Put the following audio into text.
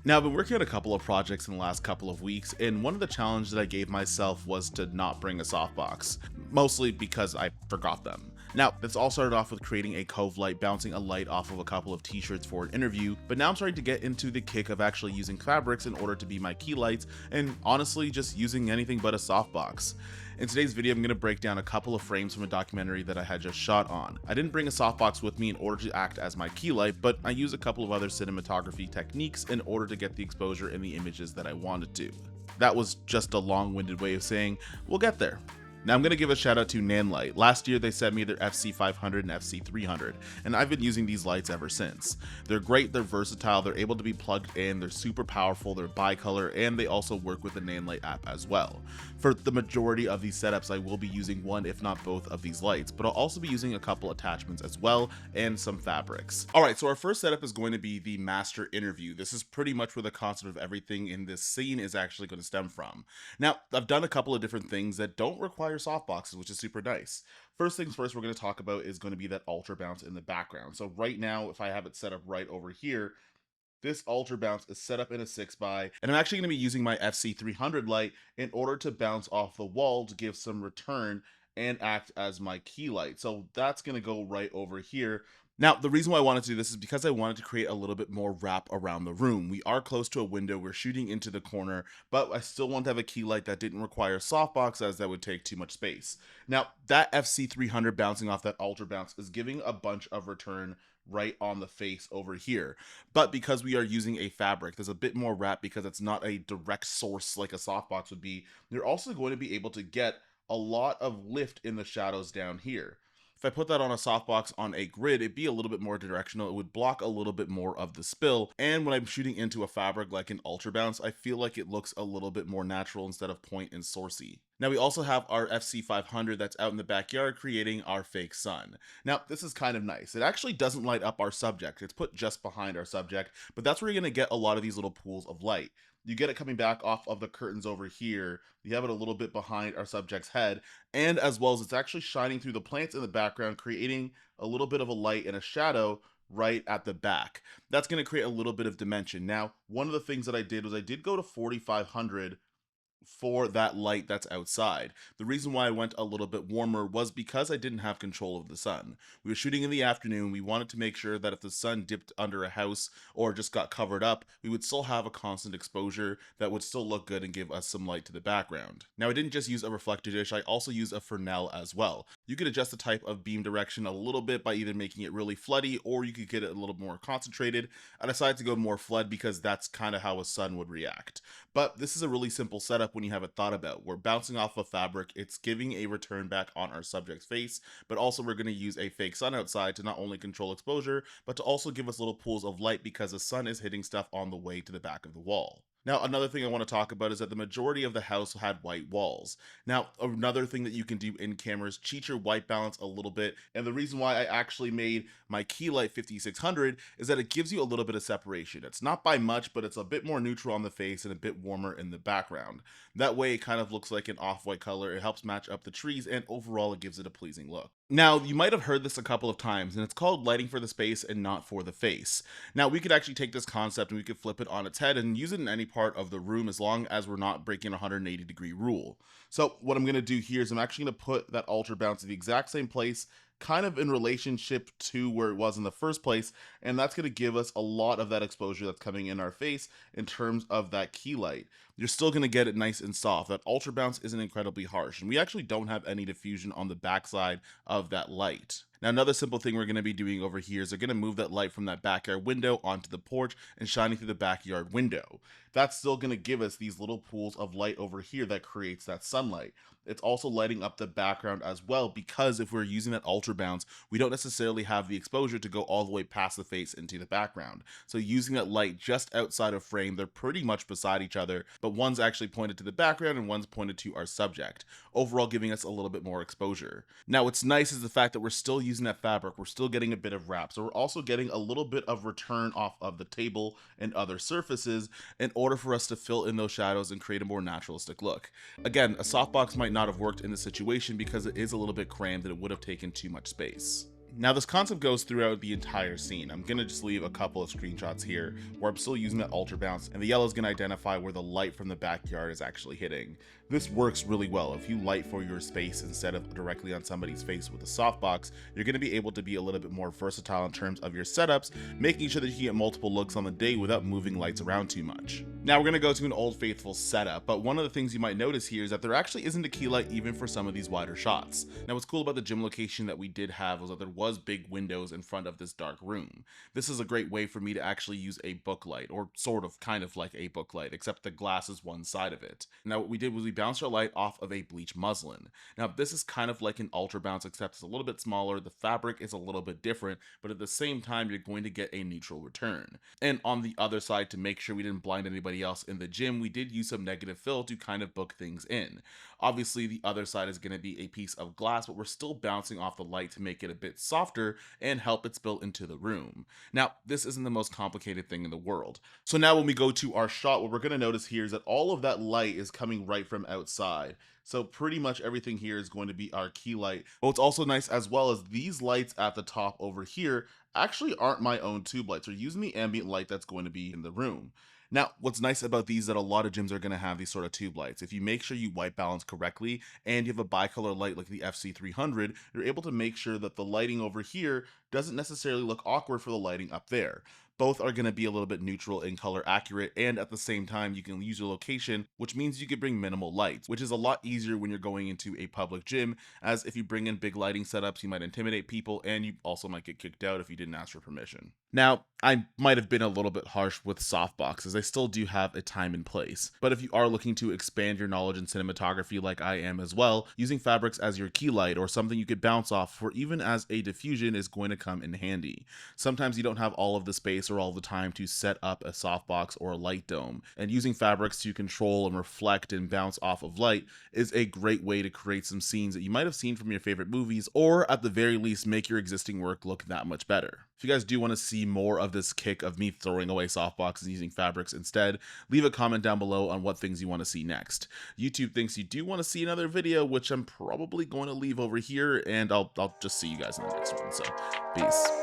Now, I've been working on a couple of projects in the last couple of weeks, and one of the challenges that I gave myself was to not bring a softbox, mostly because I forgot them. Now, this all started off with creating a cove light, bouncing a light off of a couple of t-shirts for an interview, but now I'm starting to get into the kick of actually using fabrics in order to be my key lights, and honestly just using anything but a softbox. In today's video, I'm going to break down a couple of frames from a documentary that I had just shot on. I didn't bring a softbox with me in order to act as my key light, but I used a couple of other cinematography techniques in order to get the exposure in the images that I wanted to. That was just a long-winded way of saying, we'll get there. Now I'm going to give a shout out to Nanlite. Last year they sent me their FC500 and FC300, and I've been using these lights ever since. They're great, they're versatile, they're able to be plugged in, they're super powerful, they're bicolor, and they also work with the Nanlite app as well. For the majority of these setups I will be using one if not both of these lights, but I'll also be using a couple attachments as well and some fabrics. Alright, so our first setup is going to be the master interview. This is pretty much where the concept of everything in this scene is actually going to stem from. Now, I've done a couple of different things that don't require softboxes, which is super nice. First things first, we're going to talk about is going to be that ultra bounce in the background. So right now, if I have it set up right over here, this ultra bounce is set up in a 6x, and I'm actually going to be using my FC300 light in order to bounce off the wall to give some return and act as my key light. So that's going to go right over here. Now, the reason why I wanted to do this is because I wanted to create a little bit more wrap around the room. We are close to a window, we're shooting into the corner, but I still want to have a key light that didn't require softbox, as that would take too much space. Now, that FC300 bouncing off that ultra bounce is giving a bunch of return right on the face over here. But because we are using a fabric, there's a bit more wrap because it's not a direct source like a softbox would be. You're also going to be able to get a lot of lift in the shadows down here. If I put that on a softbox on a grid, it'd be a little bit more directional. It would block a little bit more of the spill. And when I'm shooting into a fabric like an ultra bounce, I feel like it looks a little bit more natural instead of point and sourcey. Now we also have our FC500 that's out in the backyard creating our fake sun. Now this is kind of nice. It actually doesn't light up our subject. It's put just behind our subject, but that's where you're going to get a lot of these little pools of light. You get it coming back off of the curtains over here. You have it a little bit behind our subject's head, and as well as it's actually shining through the plants in the background, creating a little bit of a light and a shadow right at the back. That's going to create a little bit of dimension. Now, one of the things that I did was I did go to 4500 for that light that's outside. The reason why I went a little bit warmer was because I didn't have control of the sun. We were shooting in the afternoon. We wanted to make sure that if the sun dipped under a house or just got covered up, we would still have a constant exposure that would still look good and give us some light to the background. Now, I didn't just use a reflector dish, I also use a Fresnel as well. You could adjust the type of beam direction a little bit by either making it really floody or you could get it a little more concentrated. I decided to go more flood because that's kind of how a sun would react. But this is a really simple setup when you have it thought about. We're bouncing off a fabric, it's giving a return back on our subject's face, but also we're going to use a fake sun outside to not only control exposure, but to also give us little pools of light because the sun is hitting stuff on the way to the back of the wall. Now, another thing I want to talk about is that the majority of the house had white walls. Now, another thing that you can do in camera is cheat your white balance a little bit. And the reason why I actually made my key light 5600 is that it gives you a little bit of separation. It's not by much, but it's a bit more neutral on the face and a bit warmer in the background. That way it kind of looks like an off-white color. It helps match up the trees and overall it gives it a pleasing look. Now, you might have heard this a couple of times, and it's called lighting for the space and not for the face. Now, we could actually take this concept and we could flip it on its head and use it in any part of the room as long as we're not breaking a 180-degree rule. So what I'm going to do here is I'm actually going to put that ultra bounce in the exact same place, kind of in relationship to where it was in the first place, and that's going to give us a lot of that exposure that's coming in our face in terms of that key light. You're still going to get it nice and soft. That ultra bounce isn't incredibly harsh, and we actually don't have any diffusion on the backside of that light. Now, another simple thing we're going to be doing over here is they're going to move that light from that backyard window onto the porch and shining through the backyard window. That's still going to give us these little pools of light over here that creates that sunlight. It's also lighting up the background as well, because if we're using that ultra bounce, we don't necessarily have the exposure to go all the way past the face into the background. So using that light just outside of frame, they're pretty much beside each other, but one's actually pointed to the background and one's pointed to our subject, overall giving us a little bit more exposure. Now, what's nice is the fact that we're still using that fabric, we're still getting a bit of wrap, so we're also getting a little bit of return off of the table and other surfaces in order for us to fill in those shadows and create a more naturalistic look. Again, a softbox might not have worked in this situation because it is a little bit crammed and it would have taken too much space. Now this concept goes throughout the entire scene. I'm gonna just leave a couple of screenshots here where I'm still using that ultra bounce, and the yellow is gonna identify where the light from the backyard is actually hitting. This works really well. If you light for your space instead of directly on somebody's face with a softbox, you're gonna be able to be a little bit more versatile in terms of your setups, making sure that you get multiple looks on the day without moving lights around too much. Now we're gonna go to an Old Faithful setup, but one of the things you might notice here is that there actually isn't a key light even for some of these wider shots. Now what's cool about the gym location that we did have was that there was big windows in front of this dark room. This is a great way for me to actually use a book light, or sort of kind of like a book light, except the glass is one side of it. Now what we did was we bounced our light off of a bleach muslin. Now this is kind of like an ultra bounce, except it's a little bit smaller, the fabric is a little bit different, but at the same time you're going to get a neutral return. And on the other side, to make sure we didn't blind anybody else in the gym, we did use some negative fill to kind of book things in. Obviously the other side is going to be a piece of glass, but we're still bouncing off the light to make it a bit softer and help it spill into the room. Now, this isn't the most complicated thing in the world. So now when we go to our shot, what we're going to notice here is that all of that light is coming right from outside. So pretty much everything here is going to be our key light. But what's also nice as well is these lights at the top over here actually aren't my own tube lights. They're using the ambient light that's going to be in the room. Now, what's nice about these is that a lot of gyms are going to have these sort of tube lights. If you make sure you white balance correctly and you have a bicolor light like the FC300, you're able to make sure that the lighting over here doesn't necessarily look awkward for the lighting up there. Both are going to be a little bit neutral and color accurate, and at the same time you can use your location, which means you can bring minimal lights, which is a lot easier when you're going into a public gym, as if you bring in big lighting setups you might intimidate people, and you also might get kicked out if you didn't ask for permission. Now, I might have been a little bit harsh with softboxes. They still do have a time and place, but if you are looking to expand your knowledge in cinematography like I am as well, using fabrics as your key light or something you could bounce off or even as a diffusion is going to come in handy. Sometimes you don't have all of the space or all the time to set up a softbox or a light dome, and using fabrics to control and reflect and bounce off of light is a great way to create some scenes that you might have seen from your favorite movies, or at the very least make your existing work look that much better. If you guys do want to see more of this kick of me throwing away softboxes and using fabrics instead, leave a comment down below on what things you want to see next. YouTube thinks you do want to see another video, which I'm probably going to leave over here, and I'll just see you guys in the next one. So, peace.